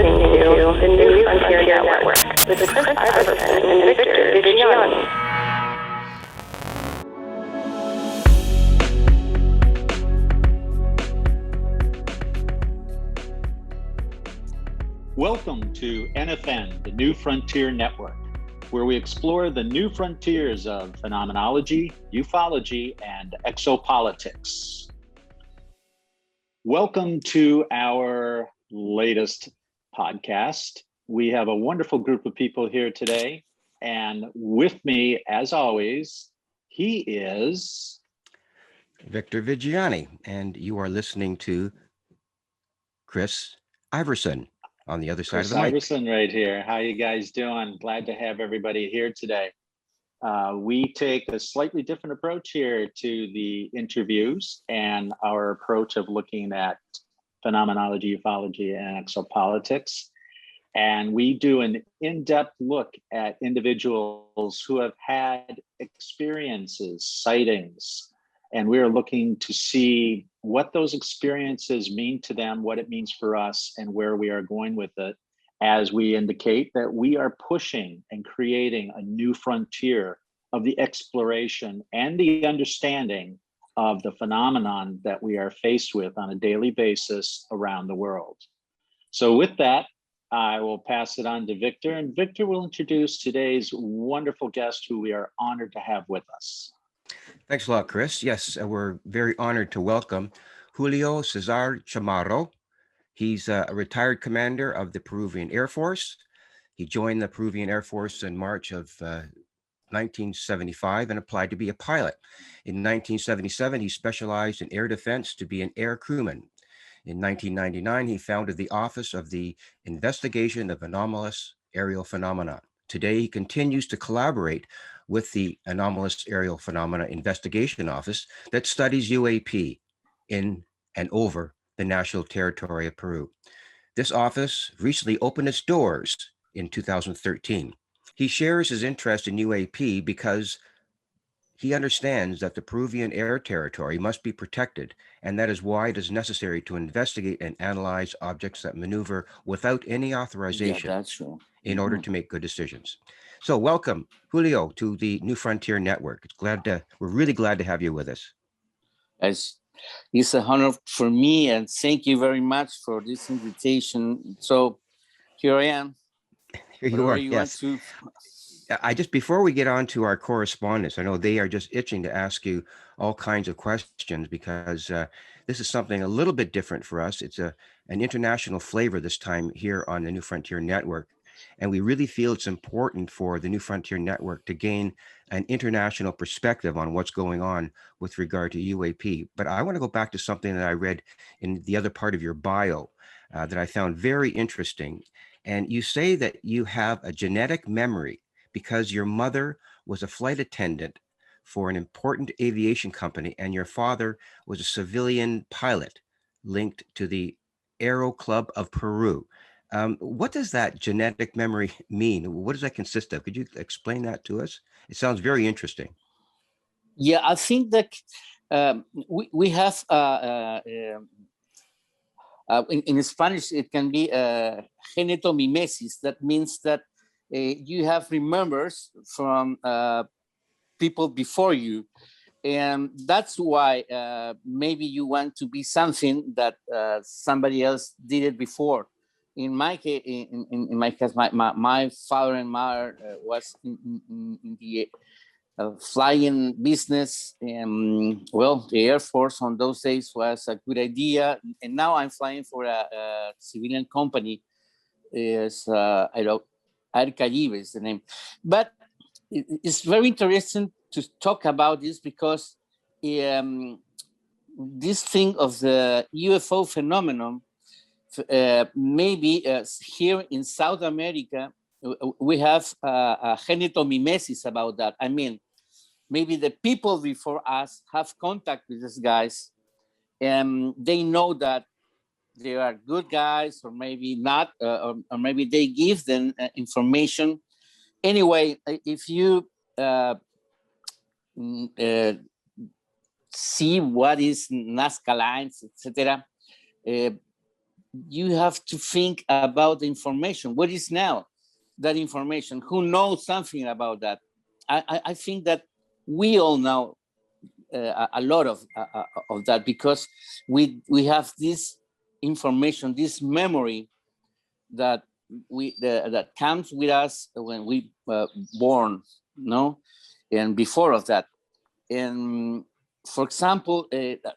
listening to the New Frontier Network with Chris Iverson and Victor Vigiani. Welcome to NFN, the New Frontier Network, where we explore the new frontiers of phenomenology, ufology, and exopolitics. Welcome to our latest podcast. We have a wonderful group of people here today, and with me, as always, he is Victor Vigiani, and you are listening to Chris Iverson on the other side of the mic. Chris Iverson right here. How you guys doing? Glad to have everybody here today. We take a slightly different approach here to the interviews and our approach of looking at phenomenology, ufology, and exopolitics. And we do an in-depth look at individuals who have had experiences, sightings, and we're looking to see what those experiences mean to them, what it means for us, and where we are going with it, as we indicate that we are pushing and creating a new frontier of the exploration and the understanding of the phenomenon that we are faced with on a daily basis around the world. So with that, I will pass it on to Victor, and Victor will introduce today's wonderful guest who we are honored to have with us. Thanks a lot, Chris. Yes, we're very honored to welcome Julio Cesar Chamorro. He's a retired commander of the Peruvian Air Force. He joined the Peruvian Air Force in March of 1975 and applied to be a pilot. In 1977, he specialized in air defense to be an air crewman. In 1999, he founded the Office of the Investigation of Anomalous Aerial Phenomena. Today, he continues to collaborate with the Anomalous Aerial Phenomena Investigation Office that studies UAP in and over the national territory of Peru. This office recently opened its doors in 2013. He shares his interest in UAP because he understands that the Peruvian air territory must be protected, and that is why it is necessary to investigate and analyze objects that maneuver without any authorization in order to make good decisions. So welcome, Julio, to the New Frontier Network. We're really glad to have you with us. It's an honor for me, and thank you very much for this invitation. So here I am. Here you are, yes. Before we get on to our correspondents, I know they are just itching to ask you all kinds of questions because this is something a little bit different for us. It's an international flavor this time here on the New Frontier Network. And we really feel it's important for the New Frontier Network to gain an international perspective on what's going on with regard to UAP. But I want to go back to something that I read in the other part of your bio that I found very interesting. And you say that you have a genetic memory because your mother was a flight attendant for an important aviation company and your father was a civilian pilot linked to the Aero Club of Peru. What does that genetic memory mean? What does that consist of? Could you explain that to us? It sounds very interesting. Yeah, I think that we have, in Spanish, it can be genetomimesis. That means that you have remembers from people before you. And that's why maybe you want to be something that somebody else did it before. In my case, my father and mother was in the flying business. Well, the Air Force on those days was a good idea. And now I'm flying for a civilian company. Is Air Caribe is the name. But it's very interesting to talk about this because this thing of the UFO phenomenon, maybe here in South America, we have a genetomimesis about that. I mean, maybe the people before us have contact with these guys and they know that they are good guys or maybe not, or maybe they give them information. Anyway, if you see what is Nazca lines, etc., you have to think about the information. What is now that information? Who knows something about that? I think that we all know a lot of that, because we have this information, this memory that that comes with us when we born, no, and before of that. And for example,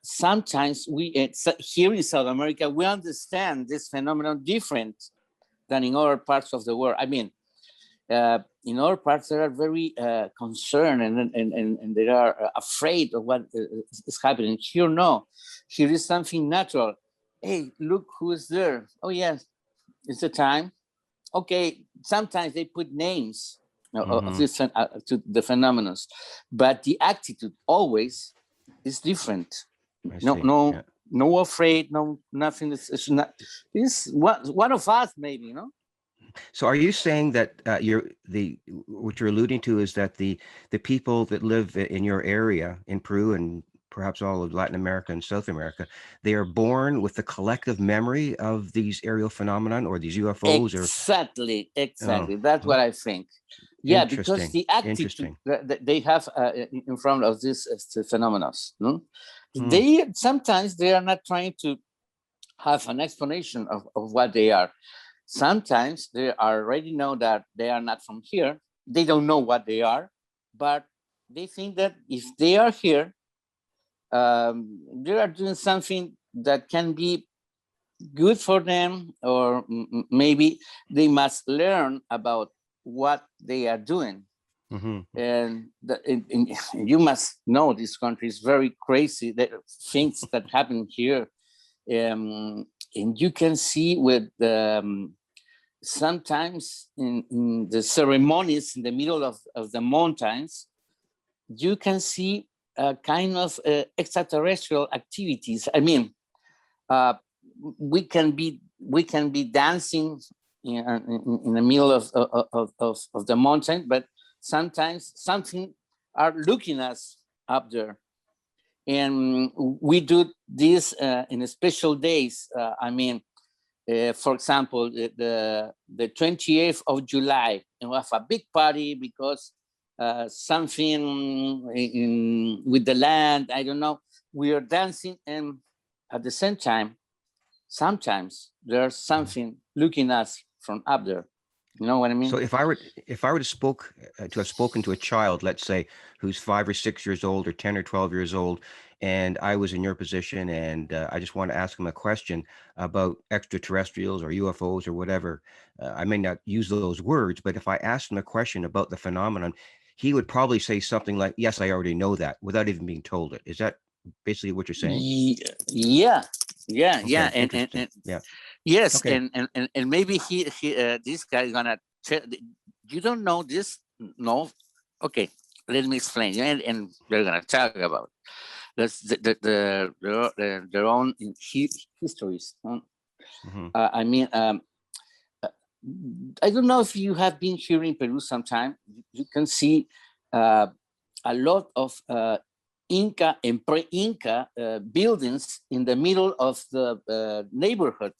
sometimes we here in South America, we understand this phenomenon different than in other parts of the world. I mean, in other parts, they are very concerned and they are afraid of what is happening. Here, no. Here is something natural. Hey, look who is there. Oh, yes, it's the time. Okay, sometimes they put names of this to the phenomena, but the attitude always is different. No afraid, no nothing. It's not. It's one of us, maybe, you know. So are you saying that what you're alluding to is that the people that live in your area in Peru and perhaps all of Latin America and South America, they are born with the collective memory of these aerial phenomenon or these UFOs? Exactly. That's what I think. Yeah, because the attitude that they have in front of this phenomena, they sometimes they are not trying to have an explanation of what they are. Sometimes they already know that they are not from here. They don't know what they are, but they think that if they are here, they are doing something that can be good for them, or maybe they must learn about what they are doing. And you must know this country is very crazy. The things that happen here, and you can see with sometimes in the ceremonies in the middle of the mountains, you can see a kind of extraterrestrial activities. I mean, we can be dancing in the middle of the mountain, but sometimes something are looking us up there. And we do this in special days. I mean, for example, the 28th of July, and we have a big party because something with the land, I don't know, we are dancing, and at the same time, sometimes there's something looking at us from up there. You know what I mean? So if I were to have spoken to a child, let's say, who's 5 or 6 years old or 10 or 12 years old, and I was in your position and I just want to ask him a question about extraterrestrials or UFOs or whatever, I may not use those words, but if I asked him a question about the phenomenon, he would probably say something like, yes, I already know that, without even being told it. Is that basically what you're saying? Yeah. Okay, And yeah. Yes, Okay. and maybe he this guy is gonna tell, you don't know this? No. Okay, let me explain. And we're gonna talk about that's their own histories. I mean, I don't know if you have been here in Peru sometime. You can see a lot of Inca and pre-Inca buildings in the middle of the neighborhood.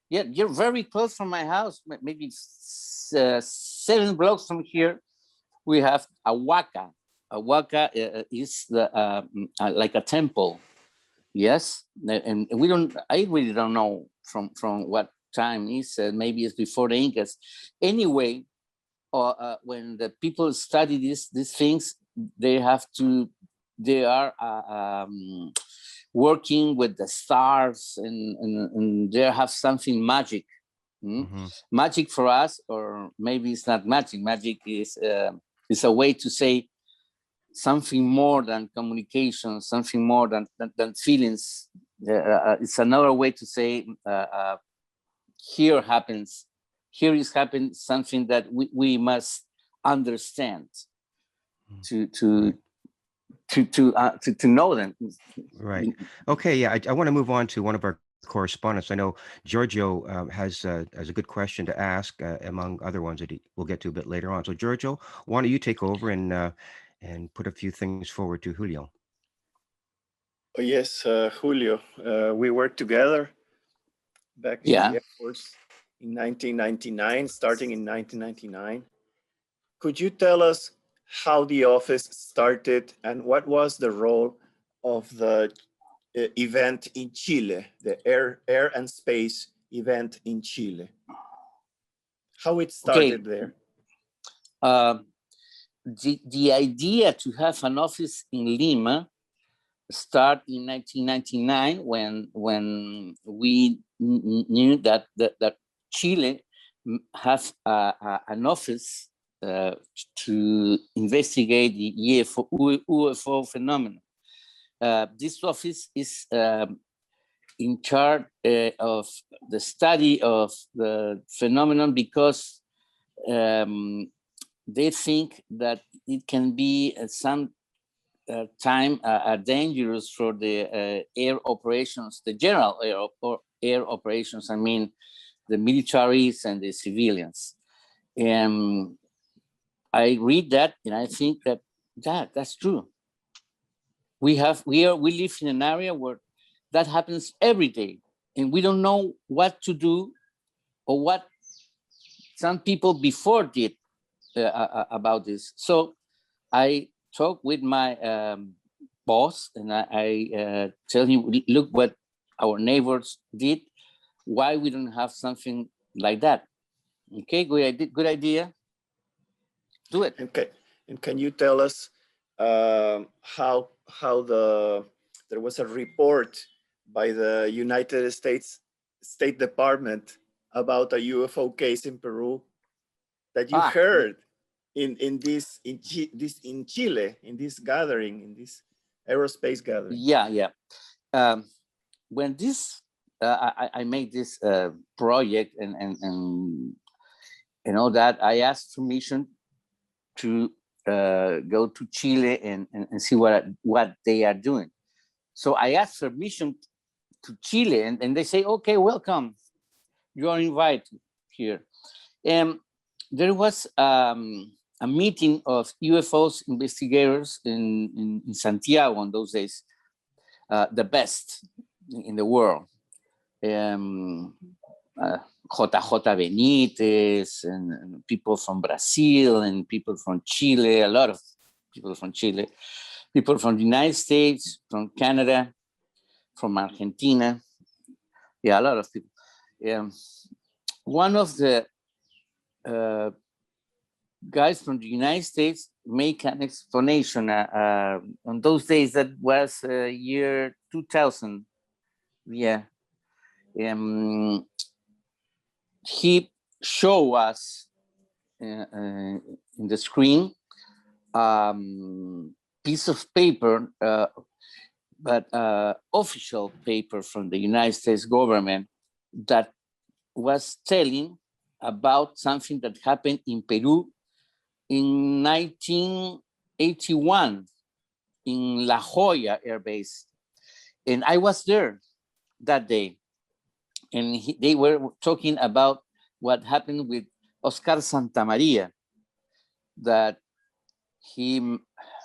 Yeah, you're very close from my house, maybe 7 blocks from here. We have a Huaca. A Huaca is like a temple. Yes, and we don't. I really don't know from what time is. Maybe it's before the Incas. Anyway, when the people study these things, they are working with the stars, and they have something magic. Magic for us, or maybe it's not magic. Magic is a way to say something more than communication, something more than feelings. It's another way to say here is happening something that we must understand to know them. Right. Okay. Yeah. I want to move on to one of our correspondents. I know Giorgio has a good question to ask, among other ones that we'll get to a bit later on. So Giorgio, why don't you take over and put a few things forward to Julio? Yes, Julio, we work together back in the Air Force in 1999, starting in 1999. Could you tell us how the office started and what was the role of the event in Chile, the air and space event in Chile? How it started there? The idea to have an office in Lima started in 1999 when we knew that Chile has an office to investigate the UFO phenomenon. This office is in charge of the study of the phenomenon because they think that it can be some time dangerous for the air operations, the general air operations, I mean, the militaries and the civilians. And I read that and I think that's true. We live in an area where that happens every day and we don't know what to do or what some people before did about this. So I talked with my boss and I tell him, look what our neighbors did, why we don't have something like that. Okay, good idea. Do it. Okay, and can you tell us how there was a report by the United States State Department about a UFO case in Peru that you heard in Chile, in this gathering, in this aerospace gathering? Yeah. When this I made this project and all that, I asked permission to go to Chile and see what they are doing. So I asked permission to Chile and they say, okay, welcome. You are invited here. And there was a meeting of UFOs investigators in Santiago in those days, the best in the world. JJ Benitez and people from Brazil and people from Chile, a lot of people from Chile, people from the United States, from Canada, from Argentina. Yeah, a lot of people. One of the guys from the United States make an explanation on those days. That was year 2000. Yeah. He showed us in the screen piece of paper, but official paper from the United States government that was telling about something that happened in Peru in 1981 in La Jolla Air Base. And I was there that day. And they were talking about what happened with Oscar Santamaria, that he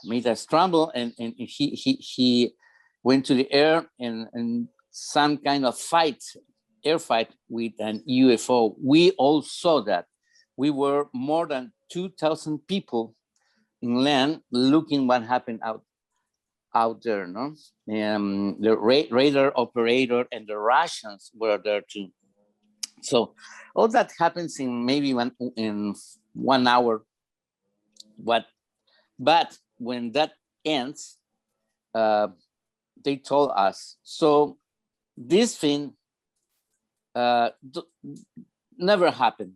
made a scramble and he went to the air and some kind of air fight with an UFO. We all saw that. We were more than 2,000 people in land looking what happened out there, no? The radar operator and the Russians were there too. So all that happens in maybe in 1 hour. But when that ends, they told us, so this thing never happened.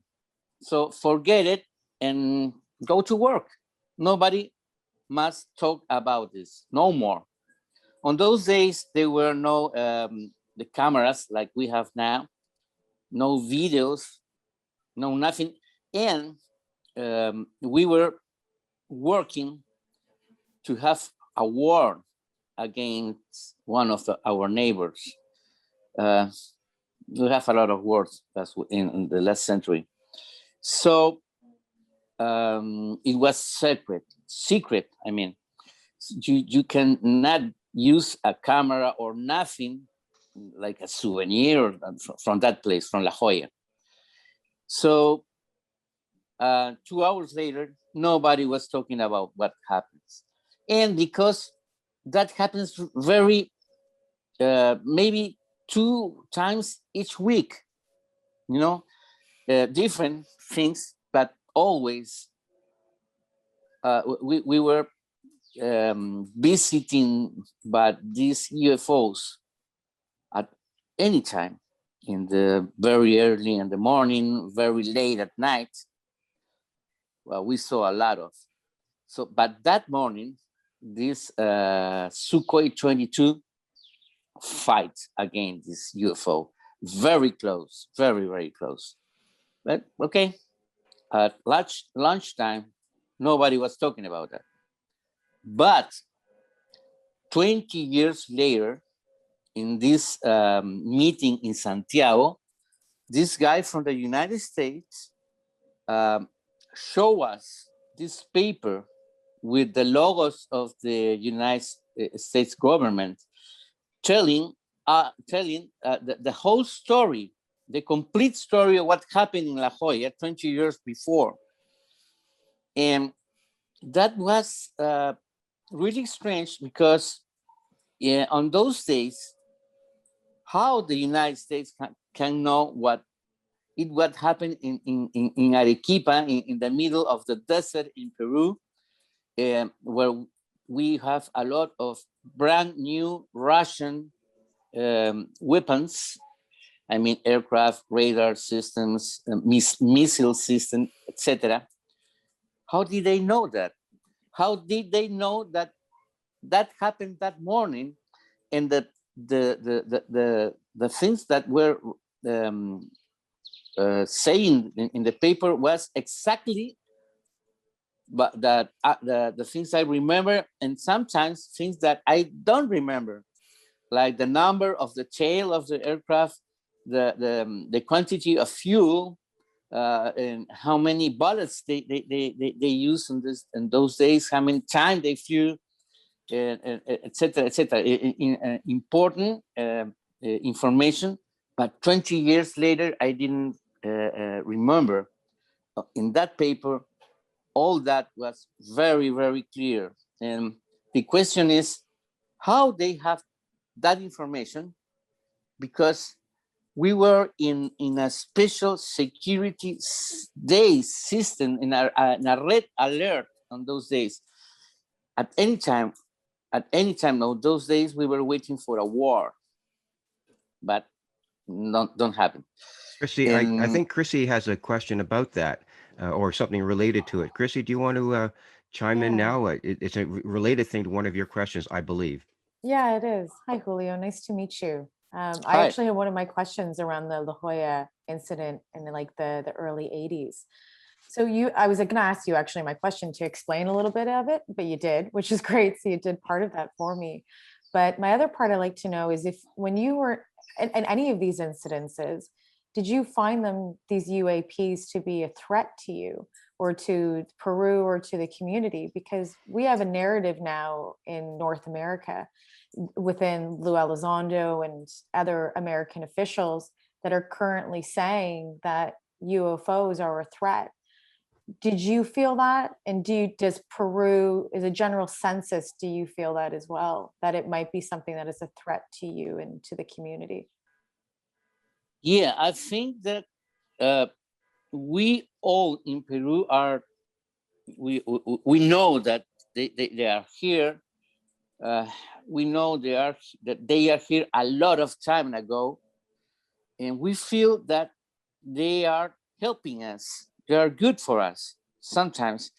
So forget it and go to work. Nobody must talk about this, no more. On those days, there were no the cameras like we have now, no videos, no nothing. And we were working to have a war against one of our neighbors. We have a lot of wars that's in the last century. So it was secret. I mean, you can not use a camera or nothing like a souvenir from that place, from La Jolla. So 2 hours later, nobody was talking about what happens. And because that happens very, maybe 2 times each week, you know, different things, but always we were visiting but these UFOs at any time, in the very early in the morning, very late at night. Well, we saw a lot of. So, but that morning, this Sukhoi 22 fight against this UFO, very close, very, very close. But okay, at lunchtime, nobody was talking about that. But 20 years later, in this meeting in Santiago, this guy from the United States showed us this paper with the logos of the United States government, telling the whole story, the complete story of what happened in La Jolla 20 years before. And that was really strange because on those days, how the United States can know what happened in Arequipa, in the middle of the desert in Peru, where we have a lot of brand new Russian weapons. I mean, aircraft, radar systems, missile systems, etc. How did they know that? How did they know that that happened that morning? And the things that were saying in the paper was exactly but that the things I remember, and sometimes things that I don't remember, like the number of the tail of the aircraft, the quantity of fuel, and how many bullets they use in those days, how many times they flew, etc., etc. Important information, but 20 years later, I didn't remember. In that paper, all that was very, very clear. And the question is how they have that information, because we were in a special security day system, in a red alert on those days. At any time, no, those days we were waiting for a war, but don't happen. Chrissy, I think Chrissy has a question about that or something related to it. Chrissy, do you want to chime in now? It's a related thing to one of your questions, I believe. Yeah, it is. Hi, Julio. Nice to meet you. I actually had one of my questions around the La Jolla incident in like the early 80s. So I was going to ask you actually my question to explain a little bit of it, but you did, which is great. So you did part of that for me. But my other part I'd like to know is if when you were in any of these incidences, did you find these UAPs to be a threat to you or to Peru or to the community? Because we have a narrative now in North America within Lou Elizondo and other American officials that are currently saying that UFOs are a threat. Did you feel that? And does Peru, as a general census, do you feel that as well, that it might be something that is a threat to you and to the community? Yeah, I think that we all in Peru we know that they are here. We know that they are here a lot of time ago, and we feel that they are helping us. They are good for us. Sometimes,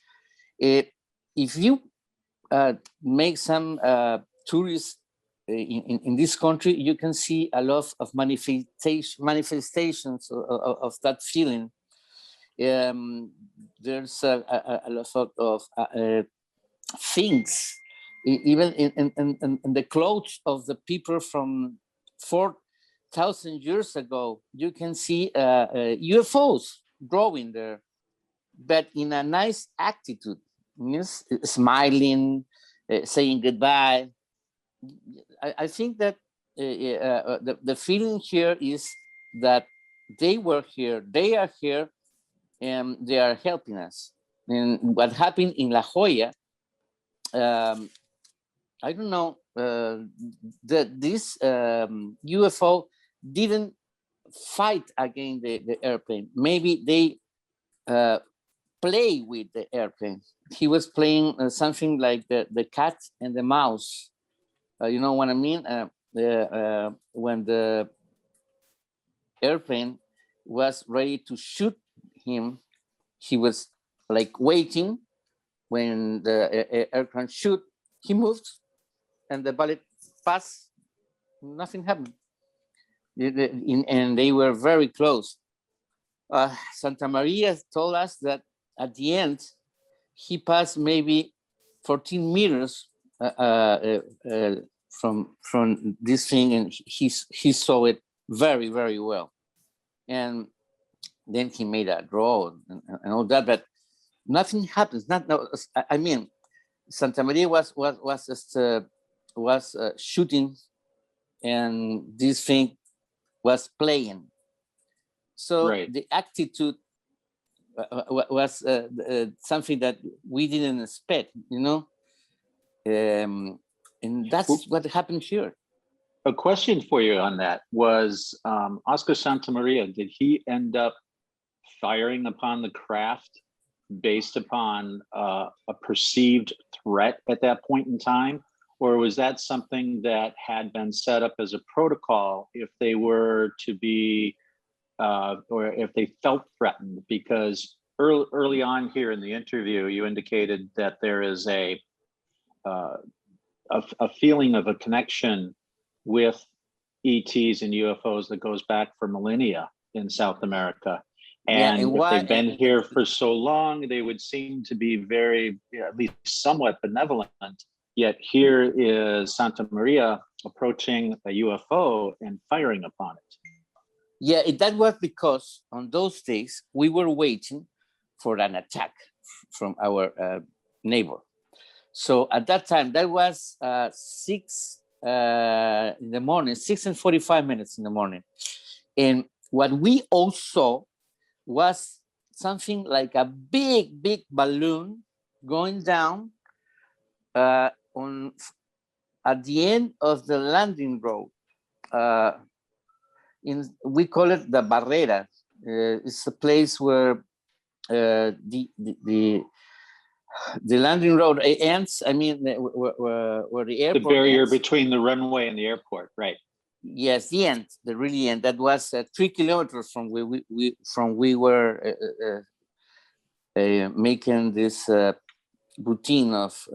if you make some tourists in this country, you can see a lot of manifestations of that feeling. There's a lot of things, even in the clothes of the people from 4,000 years ago. You can see UFOs growing there, but in a nice attitude, yes, smiling, saying goodbye. I think that the feeling here is that they were here, they are here, and they are helping us. And what happened in La Jolla, I don't know, that this UFO didn't fight against the airplane. Maybe they play with the airplane. He was playing something like the cat and the mouse. You know what I mean? When the airplane was ready to shoot him, he was like waiting. When the aircraft shoot, he moved and the bullet passed, nothing happened. And they were very close. Santa Maria told us that at the end, he passed maybe 14 meters from this thing, and he saw it very, very well. And then he made a draw and all that, but nothing happens. I mean, Santa Maria was shooting, and this thing was playing. So right. the attitude was something that we didn't expect, you know, and that's what happened here. A question for you on that was Oscar Santa Maria. Did he end up firing upon the craft based upon a perceived threat at that point in time? Or was that something that had been set up as a protocol if they were to be, or if they felt threatened? Because early on here in the interview, you indicated that there is a feeling of a connection with ETs and UFOs that goes back for millennia in South America. And if they've been here for so long, they would seem to be very, at least somewhat benevolent. Yet here is Santa Maria approaching a UFO and firing upon it. Yeah, that was because on those days, we were waiting for an attack from our neighbor. So at that time, that was 6 in the morning, 6:45 in the morning. And what we all saw was something like a big, big balloon going down at the end of the landing road. We call it the Barrera. It's a place where the landing road ends. I mean, where the airport. The barrier ends. Between the runway and the airport, right? Yes, the end, the really end. That was 3 kilometers from where we were making this routine of,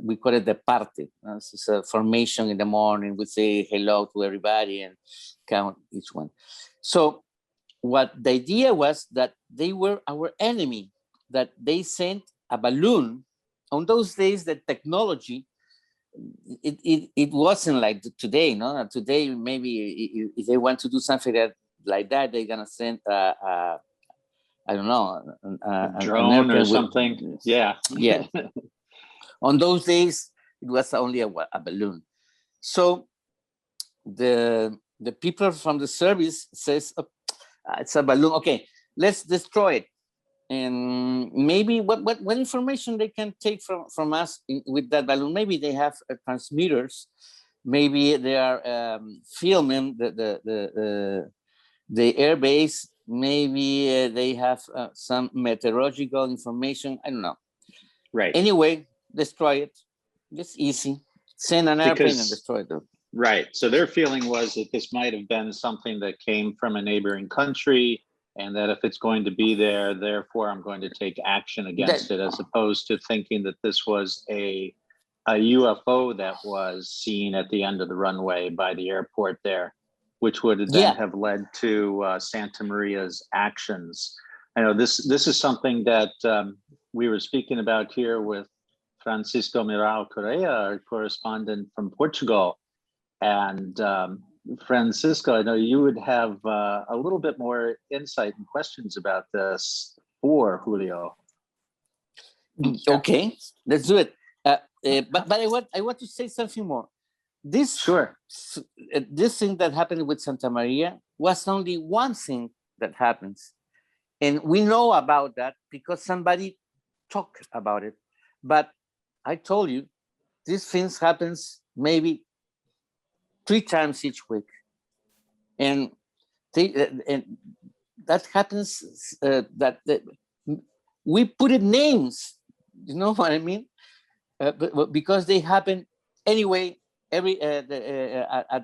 we call it the parte. It's a formation in the morning. We say hello to everybody and count each one. So what the idea was that they were our enemy, that they sent a balloon. On those days, the technology, it wasn't like today, no? Today, maybe if they want to do something like that, they're gonna send I don't know, a drone or something. Yeah. On those days, it was only a balloon. So the people from the service says, oh, it's a balloon. Okay, let's destroy it. And maybe what information they can take from us with that balloon? Maybe they have transmitters. Maybe they are filming the airbase. Maybe they have some meteorological information. I don't know. Right. Anyway, destroy it. It's easy. Send an airplane and destroy it. Right. So their feeling was that this might have been something that came from a neighboring country, and that if it's going to be there, therefore I'm going to take action against it, as opposed to thinking that this was a UFO that was seen at the end of the runway by the airport there, which would then have led to Santa Maria's actions. I know this is something that we were speaking about here with Francisco Mirao Correa, our correspondent from Portugal. And Francisco, I know you would have a little bit more insight and questions about this for Julio. Okay, let's do it. But I want to say something more. this this thing that happened with Santa Maria was only one thing that happens. And we know about that because somebody talked about it. But I told you, these things happens maybe 3 times each week. And that happens, that we put it names, you know what I mean? But because they happen anyway, at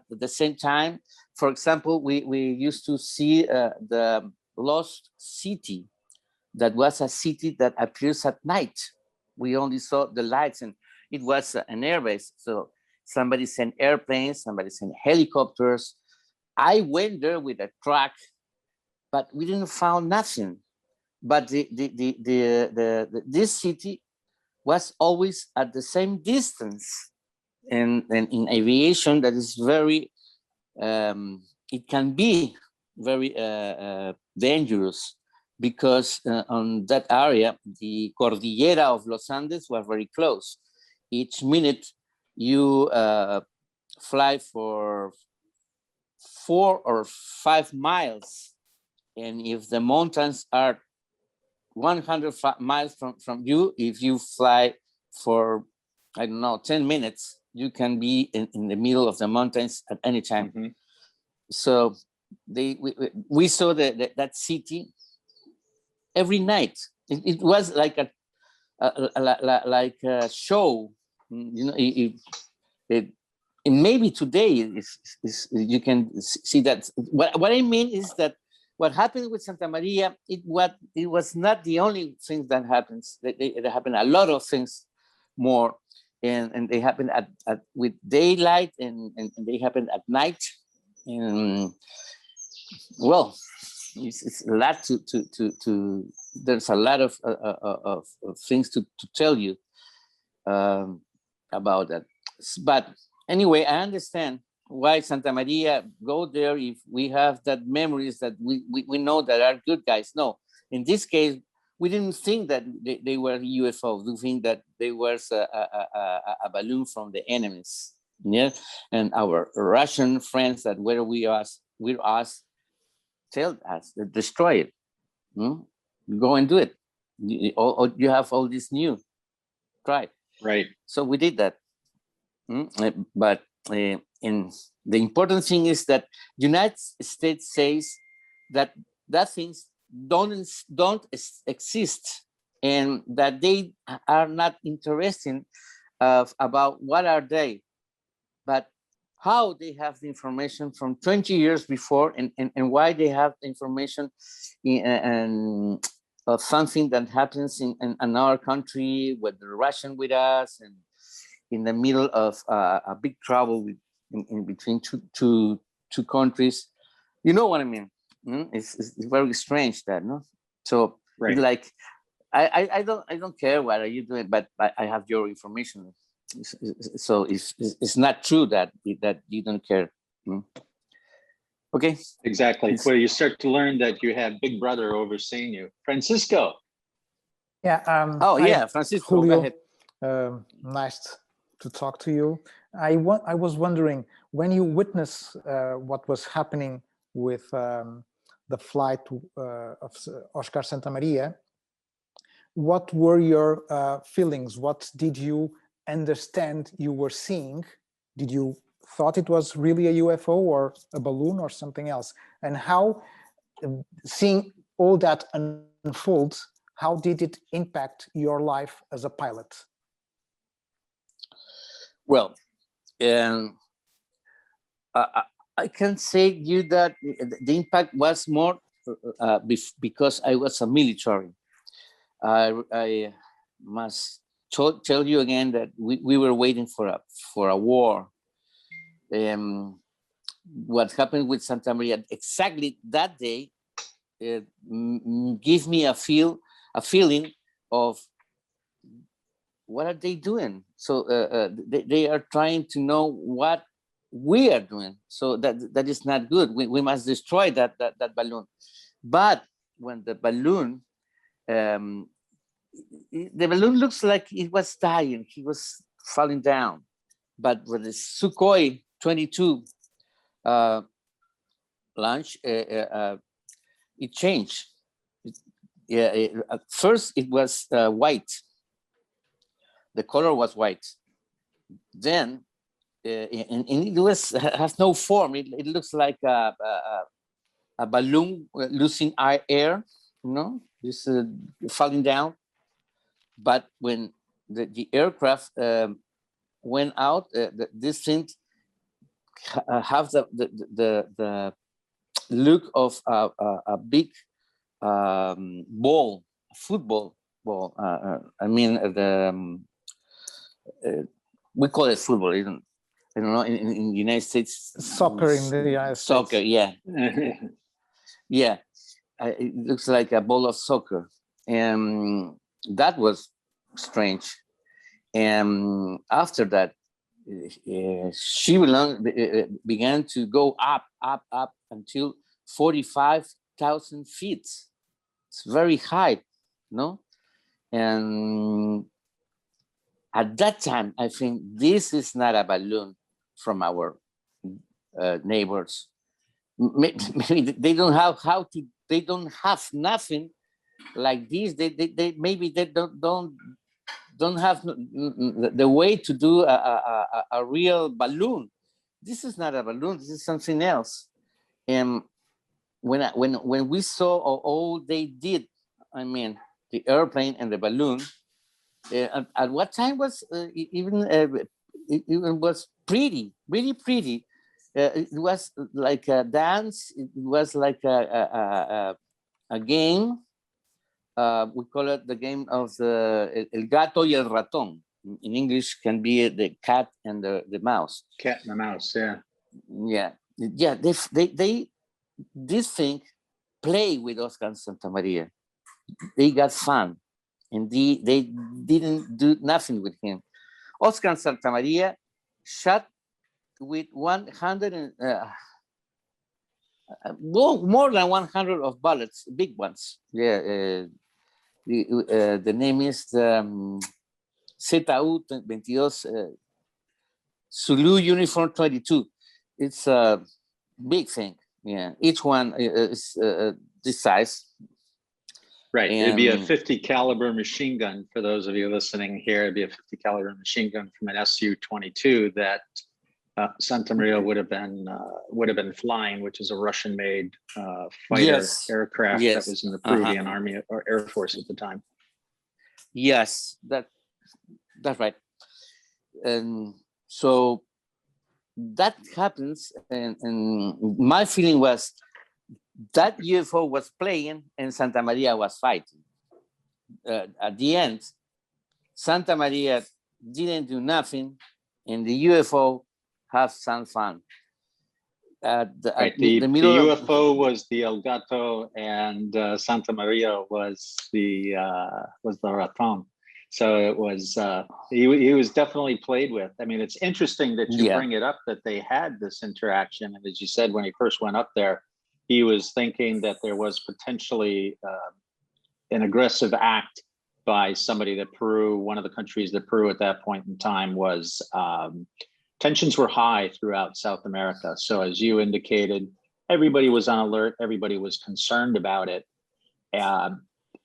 the same time. For example, we used to see the lost city. That was a city that appears at night. We only saw the lights, and it was an airbase. So somebody sent airplanes, somebody sent helicopters. I went there with a truck, but we didn't find nothing. But this city was always at the same distance. And in aviation, that is very, it can be very dangerous, because on that area, the Cordillera of Los Andes was very close. Each minute you fly for 4 or 5 miles. And if the mountains are 100 miles from you, if you fly for, I don't know, 10 minutes, you can be in the middle of the mountains at any time. Mm-hmm. So we saw that city every night. It was like a show, you know. And maybe today you can see that. What I mean is that what happened with Santa Maria, it was not the only thing that happens. There happened a lot of things more, and they happen at with daylight, and they happen at night. And well, it's a lot to there's a lot of things to tell you about that. But anyway, I understand why Santa Maria go there if we have that memories that we know that are good guys. No, in this case, we didn't think that they were UFOs. We think that they were a balloon from the enemies. Yeah, and our Russian friends that were with us tell us to destroy it. Go and do it. You have all this new. Try. Right. So we did that. But and the important thing is that United States says that things don't exist, and that they are not interested about what are they, but how they have the information from 20 years before, and why they have the information of something that happens in our country with the Russian with us, and in the middle of a big trouble in between two countries. You know what I mean? It's very strange that, no? So right. Like I don't care what are you doing, but I have your information. So it's not true that you don't care. Okay. Exactly. Well, you start to learn that you have Big Brother overseeing you. Francisco. Yeah. Francisco. Julio, go ahead. Nice to talk to you. I was wondering, when you witnessed what was happening with the flight of Oscar Santamaria, what were your feelings? What did you understand you were seeing? Did you thought it was really a UFO or a balloon or something else? And how, seeing all that unfold, how did it impact your life as a pilot? Well, I can say you that the impact was more because I was a military. I must tell you again that we were waiting for a war. What happened with Santa Maria exactly that day gives me a feeling of what are they doing. So they are trying to know what we are doing. So that is not good. We must destroy that balloon. But when the balloon looks like it was dying, he was falling down. but with the Sukhoi 22 launch, it changed. At first it was white. The color was white. Then, and it has no form. It looks like a balloon losing air, just falling down. But when the aircraft went out, this thing have the look of a big ball, football ball. I mean, we call it football. I don't know. In the United States, Soccer in the United States. Soccer, yeah, yeah. It looks like a ball of soccer, and that was strange. And after that, she began to go up until 45,000 feet. It's very high, no? And at that time, I think this is not a balloon from our neighbors. Maybe they don't have they don't have nothing like this. They maybe they don't have the way to do a real balloon. This is not a balloon. This is something else. And when we saw all they did, I mean, the airplane and the balloon, at what time was it was really pretty. It was like a dance. It was like a game. We call it the game of the El Gato y el Ratón. In English, can be the cat and the mouse. Cat and the mouse, yeah. Yeah. They this thing play with Oscar Santamaria. They got fun, and they didn't do nothing with him. Oscar Santamaria shot with 100 more than 100 of bullets, big ones. Yeah, the name is ZU-22 Zulu Uniform 22. It's a big thing. Yeah, each one is this size. Right, it'd be a 50 caliber machine gun. For those of you listening here, it'd be a 50 caliber machine gun from an Su-22 that Santamaria would have been flying, which is a Russian-made fighter aircraft that was in the Peruvian Army or Air Force at the time. Yes, that's right. And so that happens, and my feeling was that UFO was playing and Santamaria was fighting. At the end, Santamaria didn't do nothing, and the UFO have some fun. The UFO was the El Gato, and Santamaria was the Raton. So it was he was definitely played with. I mean, it's interesting that you bring it up that they had this interaction, and as you said, when he first went up there, he was thinking that there was potentially an aggressive act by somebody that Peru, one of the countries that Peru at that point in time was. Tensions were high throughout South America. So as you indicated, everybody was on alert, everybody was concerned about it.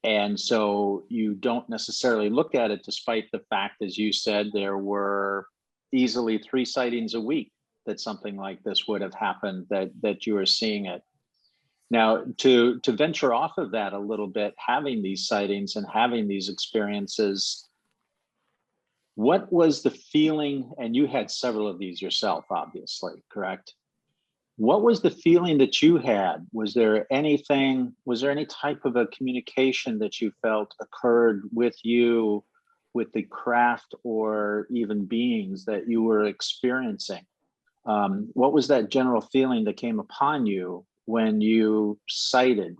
And so you don't necessarily look at it, despite the fact, as you said, there were easily 3 sightings a week that something like this would have happened, that you are seeing it. Now, to venture off of that a little bit, having these sightings and having these experiences, what was the feeling, and you had several of these yourself, obviously, correct? What was the feeling that you had? Was there any type of a communication that you felt occurred with you, with the craft or even beings that you were experiencing? What was that general feeling that came upon you when you sighted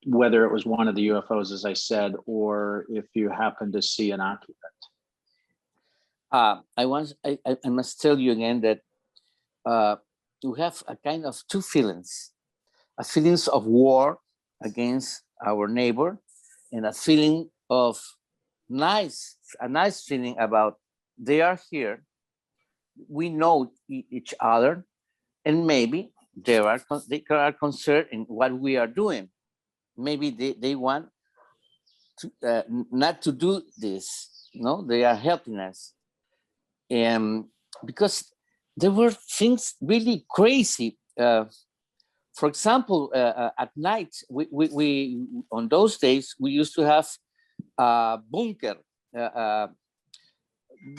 whether it was one of the UFOs, as I said, or if you happened to see an occupant? I must tell you again that you have a kind of 2 feelings: a feelings of war against our neighbor, and a feeling of a nice feeling about they are here, we know each other, and maybe they are concerned in what we are doing. Maybe they want to, not to do this. No, they are helping us, and because there were things really crazy. For example, at night, we on those days we used to have a bunker.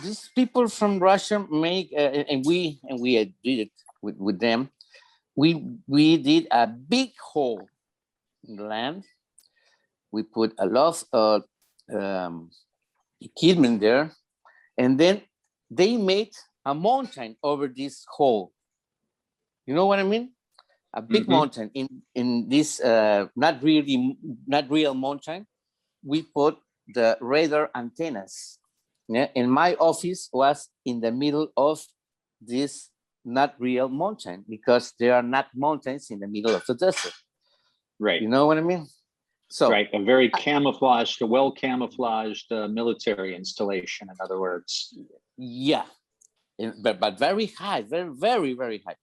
These people from Russia make, and we did it with them. We did a big hole in the land. We put a lot of equipment there, and then they made a mountain over this hole. You know what I mean? A big mountain in this not real mountain. We put the radar antennas. Yeah, and my office was in the middle of this not real mountain, because there are not mountains in the middle of the desert. Right. You know what I mean? So right, a very camouflaged, a well camouflaged military installation. In other words. Yeah, but very high, very very high.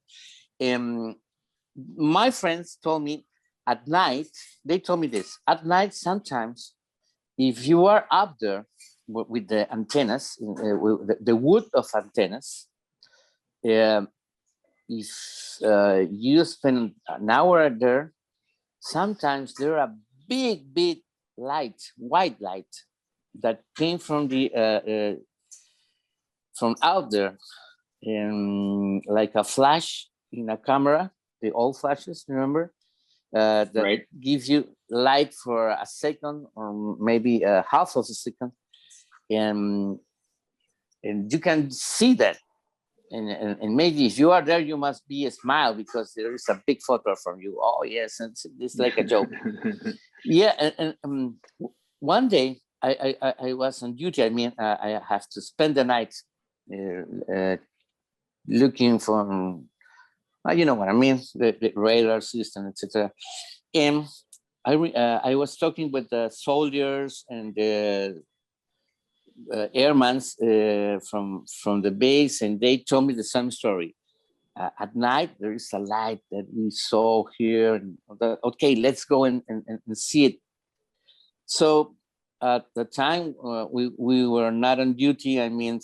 My friends told me at night. They told me this at night. Sometimes, if you are up there with the antennas, with the wood of antennas, if you spend an hour there, sometimes there are big light, white light, that came from the from out there, like a flash in a camera, the old flashes, remember? That right. gives you light for a second or maybe half of a second, and you can see that. And maybe if you are there, you must be a smile because there is a big photo from you. Oh yes, and it's like a joke. Yeah, and one day I was on duty. I mean, I have to spend the night looking for, you know what I mean, the radar system, etc. And I was talking with the soldiers and the airmen from the base, and they told me the same story. At night, there is a light that we saw here. And okay, let's go and see it. So at the time, we were not on duty. I mean,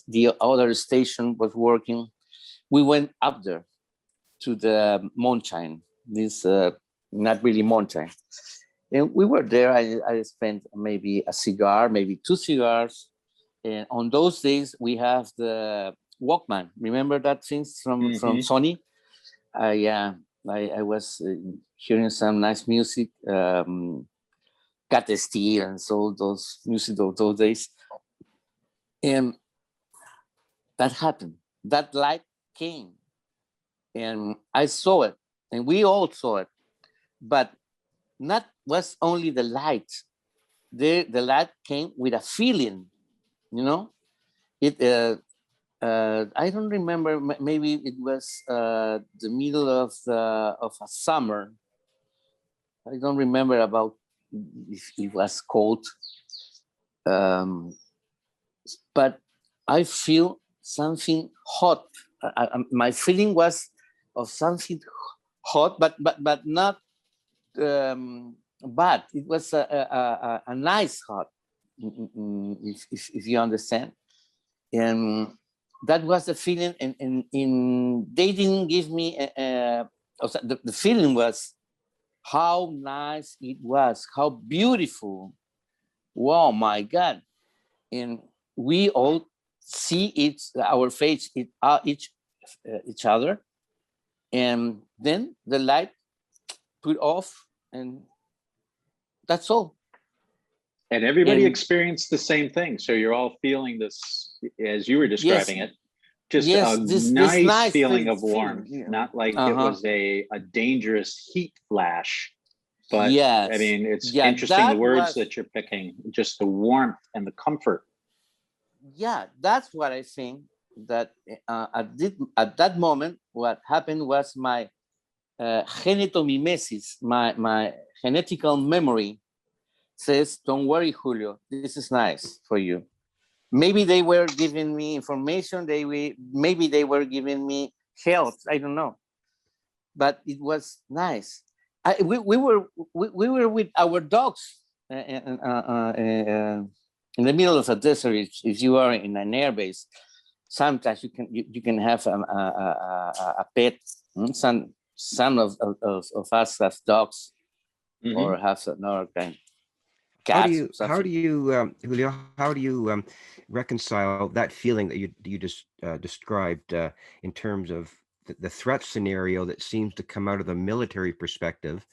the other station was working. We went up there to the mountain, this not really mountain. And we were there. I spent maybe a cigar, maybe 2 cigars. And on those days, we have the Walkman. Remember that things from Sony? Yeah, I was hearing some nice music, Cat Steel and so those music of those days. And that happened. That light came. And I saw it. And we all saw it. But not was only the light. The light came with a feeling, you know. It I don't remember. Maybe it was the middle of a summer. I don't remember about if it was cold. But I feel something hot. My feeling was of something hot, but not bad. It was a nice hot, if you understand. And that was the feeling, and they didn't give me the feeling was how nice it was, how beautiful. Wow, my God. And we all see our face each other, and then the light put off, and that's all. And everybody experienced the same thing. So you're all feeling this, as you were describing it, just this nice feeling of warmth, not like it was a dangerous heat flash. But I mean, it's interesting the words that you're picking, just the warmth and the comfort. Yeah, that's what I think. That at that moment, what happened was my genetomimesis, my genetical memory says, don't worry, Julio, this is nice for you. Maybe they were giving me information. Maybe they were giving me health. I don't know, but it was nice. We were with our dogs in the middle of a desert. If you are in an air base, sometimes you can have a pet. Some of us have dogs, or have another kind. Cats. How do you, Julio? How do you reconcile that feeling that you just described in terms of the threat scenario that seems to come out of the military perspective?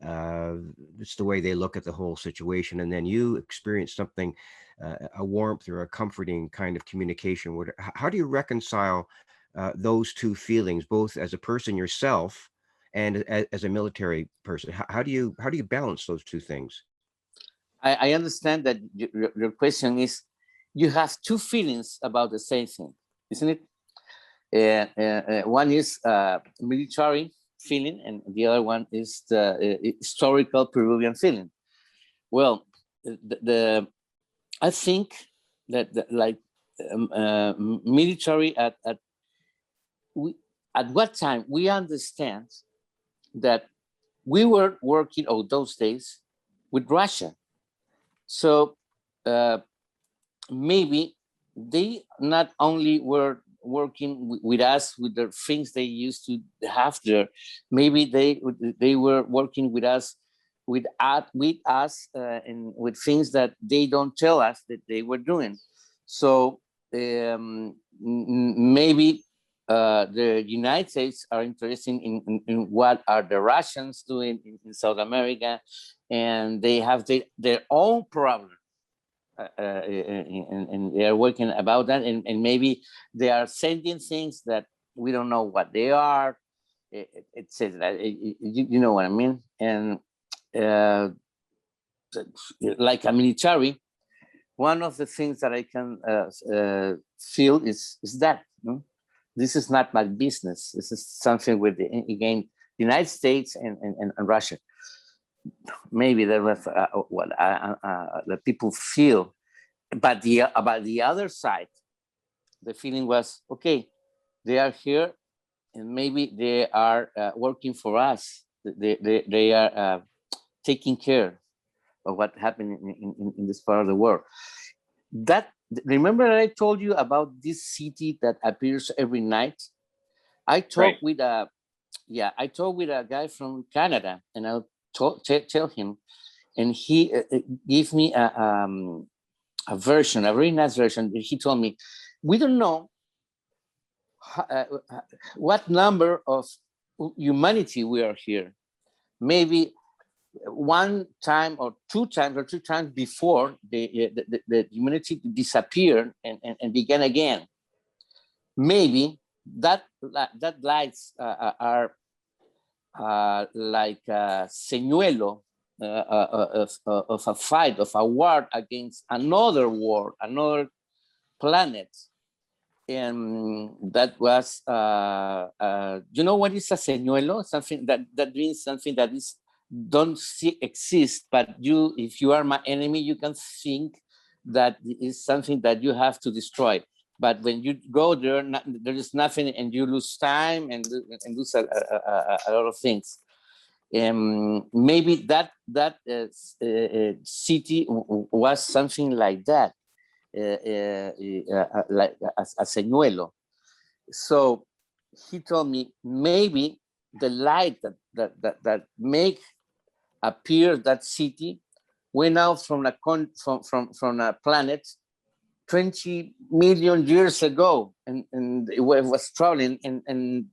It's the way they look at the whole situation, and then you experience something, a warmth or a comforting kind of communication. How do you reconcile those two feelings, both as a person yourself and as a military person? How do you balance those two things? I understand that your question is, you have two feelings about the same thing, isn't it? One is military feeling, and the other one is the historical Peruvian feeling. Well, I think that military at what time we understand that we were working all those days with Russia. So maybe they not only were working with us with the things they used to have there, maybe they were working with us and with things that they don't tell us that they were doing. So maybe the United States are interested in what are the Russians doing in South America, and they have their own problem, and they are working about that, and maybe they are sending things that we don't know what they are. It says that you know what I mean, and like a military, one of the things that I can feel is that. This is not my business. This is something with again the United States and Russia. Maybe that was what the people feel, but about the other side, the feeling was okay. They are here, and maybe they are working for us. They are taking care of what happened in this part of the world. Remember that I told you about this city that appears every night? I talked with a guy from Canada, and I'll tell him, and he gave me a version, a very nice version. He told me, we don't know what number of humanity we are here. Maybe one time or two times or three times before the humanity disappeared and began again. Maybe that lights are like a señuelo of a fight, of a war against another war, another planet. And that was, you know what is a señuelo? Something that means something that is don't exist, but if you are my enemy, you can think that is something that you have to destroy. But when you go there, there is nothing, and you lose time and lose a lot of things. Maybe that city was something like that, like a señuelo. So he told me maybe the light that make appear that city went out from a planet 20 million years ago, and it was traveling, and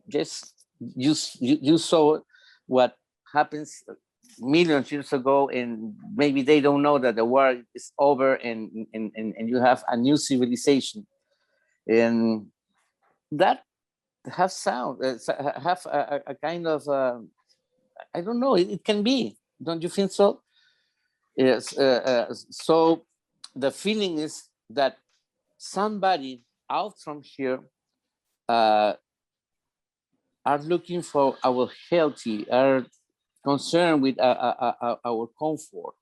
just you saw what happens millions of years ago, and maybe they don't know that the war is over, and you have a new civilization, and that have a kind of I don't know, it can be, don't you think so? Yes. So the feeling is that somebody out from here are looking for our healthy, are concerned with our comfort.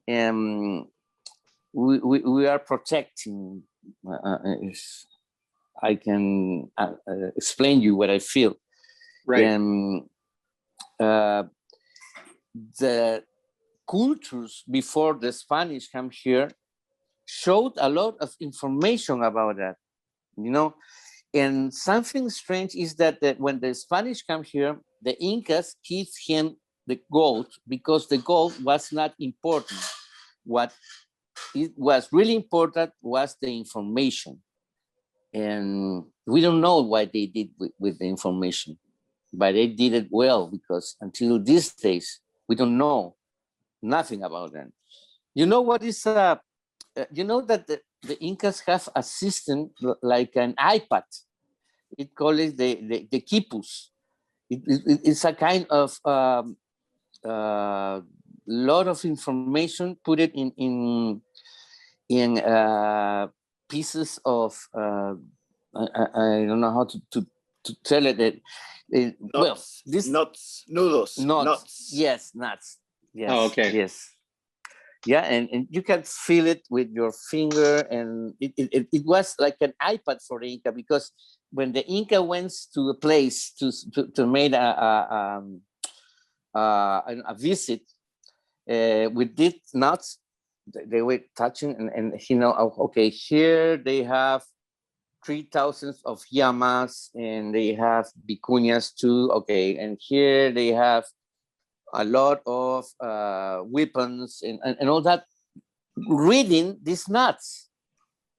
And we are protecting. If I can explain you what I feel. Right. And the cultures before the Spanish come here showed a lot of information about that, you know. And something strange is that when the Spanish come here, the Incas give him the gold because the gold was not important. What it was really important was the information. And we don't know what they did with the information, but they did it well, because until these days, we don't know nothing about them. You know what is, you know that the Incas have a system like an iPad. It calls it the quipus. It's a kind of lot of information, put it in pieces of I don't know how to tell it. Well, this nuts. Yes, nuts. Yes. Oh, okay. Yes. Yeah, and you can feel it with your finger, and it was like an iPad for the Inca, because when the Inca went to a place to make a visit with these nuts, they were touching, and you know, okay, here they have 3,000 of llamas, and they have vicuñas too. Okay, and here they have a lot of weapons and all that, reading these nuts.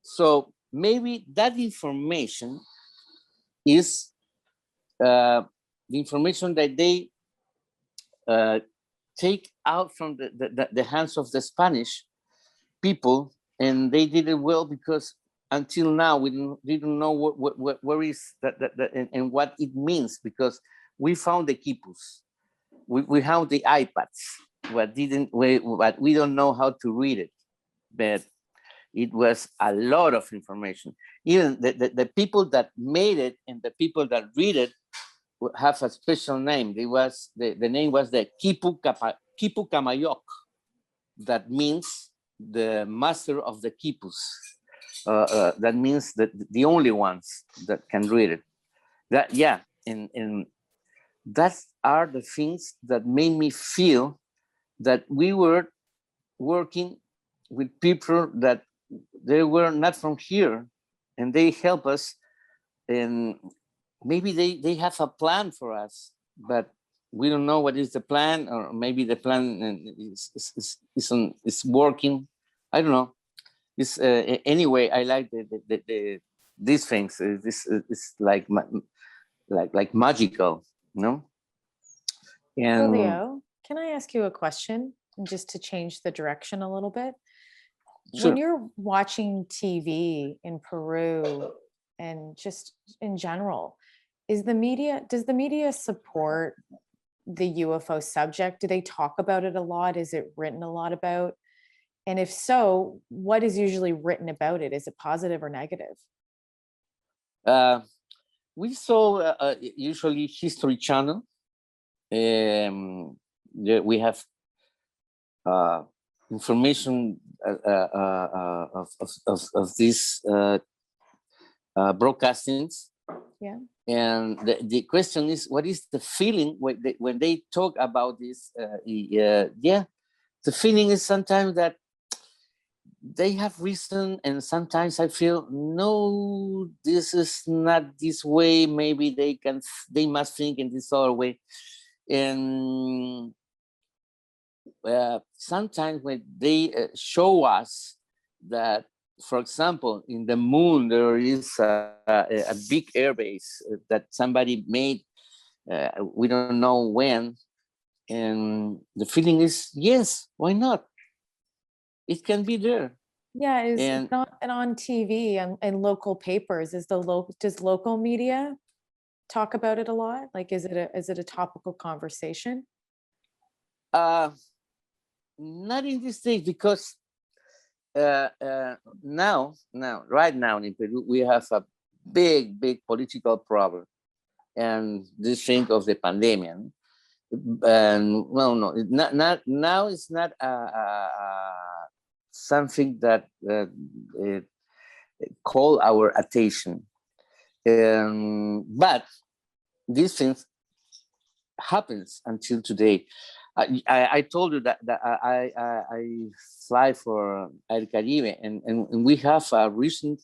So maybe that information is the information that they take out from the hands of the Spanish people, and they did it well, because until now we didn't know where is that and what it means, because we found the quipus, we have the iPads, but we don't know how to read it. But it was a lot of information. Even the people that made it and the people that read it have a special name. The name was the Quipu Camayok. That means the master of the quipus. That means that the only ones that can read it. That, yeah, and that are the things that made me feel that we were working with people that they were not from here, and they help us, and maybe they have a plan for us, but we don't know what is the plan, or maybe the plan is working. I don't know. It's anyway. I like these things. This is like magical, you know. And Julio, can I ask you a question, just to change the direction a little bit? Sure. When you're watching TV in Peru and just in general, does the media support the UFO subject? Do they talk about it a lot? Is it written a lot about? And if so, what is usually written about it? Is it positive or negative? We saw usually History Channel. We have information of these broadcastings. Yeah. And the question is, what is the feeling when they talk about this? Yeah, the feeling is sometimes that they have reason, and sometimes I feel, no, this is not this way. Maybe they must think in this other way. And sometimes when they show us that, for example, in the moon, there is a big airbase that somebody made, we don't know when. And the feeling is, yes, why not? It can be there. Yeah, it's not on TV and local papers. Does local media talk about it a lot? Like, is it a topical conversation? Not in this stage, because right now in Peru, we have a big political problem, and this thing of the pandemic. And well, no, not now. It's not something that called our attention. But these things happens until today. I told you that I fly for Air Caribe, and we have a recent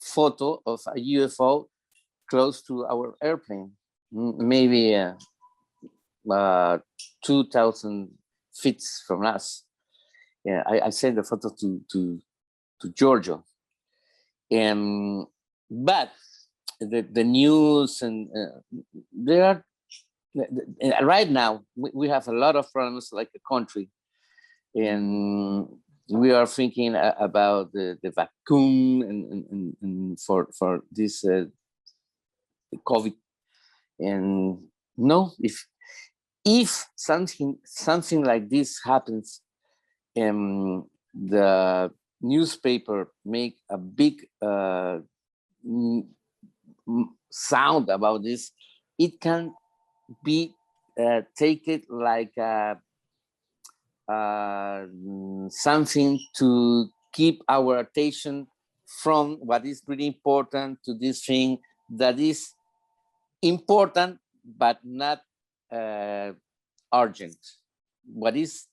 photo of a UFO close to our airplane, maybe 2,000 feet from us. Yeah, I sent the photo to Giorgio, but the news and there are right now we have a lot of problems like a country, and we are thinking about the vacuum and for this COVID. And no, if something like this happens, the newspaper make a big sound about this, it can be taken like something to keep our attention from what is really important to this thing that is important but not urgent. What is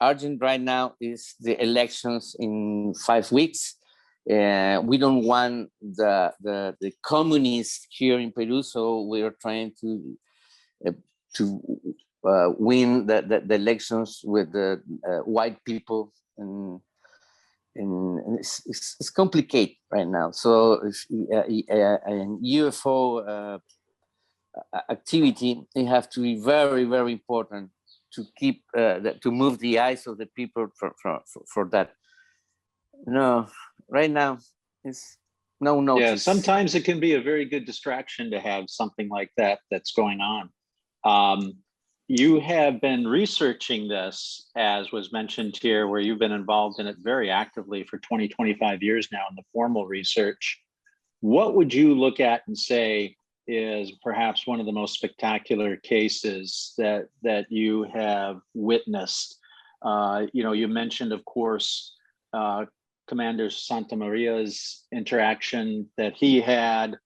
urgent right now is the elections in 5 weeks. We don't want the communists here in Peru, so we are trying to win the elections with the white people, and it's complicated right now. So UFO activity, it have to be very, very important to keep to move the eyes of the people for that. No, right now it's no notice. Yeah, sometimes it can be a very good distraction to have something like that that's going on. You have been researching this, as was mentioned here, where you've been involved in it very actively for 20, 25 years now in the formal research. What would you look at and say is perhaps one of the most spectacular cases that you have witnessed? You mentioned, of course, Commander Santamaria's interaction that he had.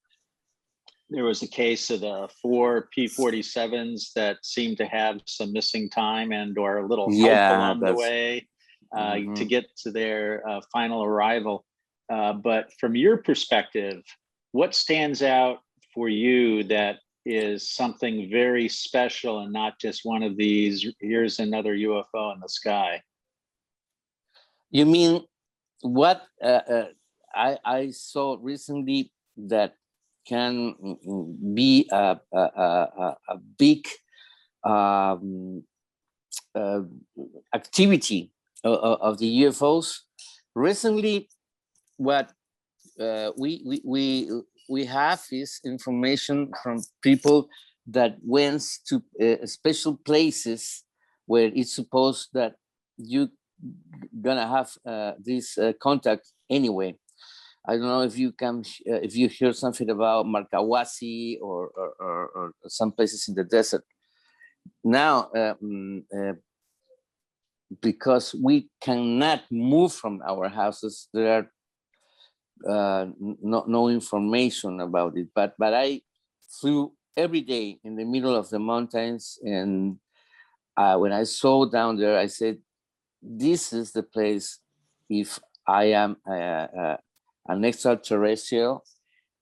There was a case of the 4 P-47s that seemed to have some missing time and or a little help along the way to get to their final arrival. But from your perspective, what stands out for you that is something very special and not just one of these, here's another UFO in the sky? You mean what I saw recently that can be a big activity of the UFOs? Recently, what we have is information from people that went to special places where it's supposed that you gonna have this contact anyway. I don't know if you can, if you hear something about Marcahuasi or some places in the desert. Now, because we cannot move from our houses, there are no information about it. But I flew every day in the middle of the mountains, and when I saw down there, I said, this is the place, if I am an extraterrestrial,